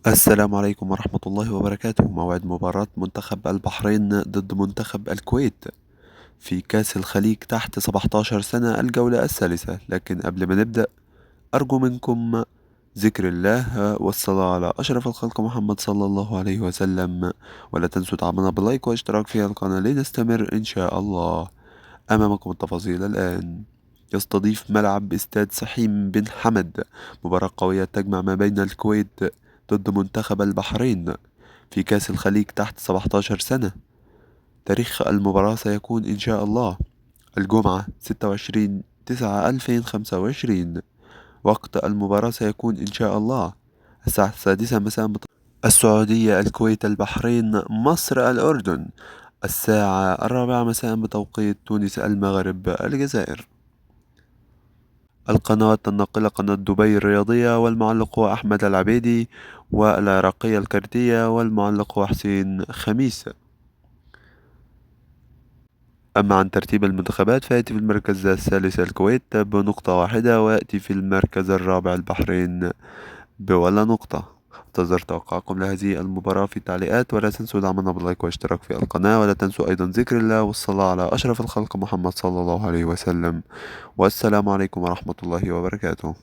السلام عليكم ورحمة الله وبركاته. موعد مباراة منتخب البحرين ضد منتخب الكويت في كأس الخليج تحت 17 سنة، الجولة الثالثة. لكن قبل ما نبدأ أرجو منكم ذكر الله والصلاة على أشرف الخلق محمد صلى الله عليه وسلم، ولا تنسوا دعمنا باللايك واشتراك في القناة لنستمر إن شاء الله. أمامكم التفاصيل الآن. يستضيف ملعب استاد سحيم بن حمد مباراة قوية تجمع ما بين الكويت ضد منتخب البحرين في كأس الخليج تحت 17 سنة. تاريخ المباراة سيكون إن شاء الله الجمعة 26/9/2025. وقت المباراة سيكون إن شاء الله الساعة 6 مساء السعودية، الكويت، البحرين، مصر، الأردن. الساعة 4 مساء بتوقيت تونس، المغرب، الجزائر. القنوات الناقلة: قناة دبي الرياضية، والمعلق هو أحمد العبيدي، والعراقية الكردية، والمعلق هو حسين خميس. أما عن ترتيب المنتخبات فيأتي في المركز الثالث الكويت بنقطة واحدة، ويأتي في المركز الرابع البحرين بولا نقطة. انتظر توقعكم لهذه المباراة في التعليقات، ولا تنسوا دعمنا باللايك والاشتراك في القناة، ولا تنسوا أيضا ذكر الله والصلاة على أشرف الخلق محمد صلى الله عليه وسلم. والسلام عليكم ورحمة الله وبركاته.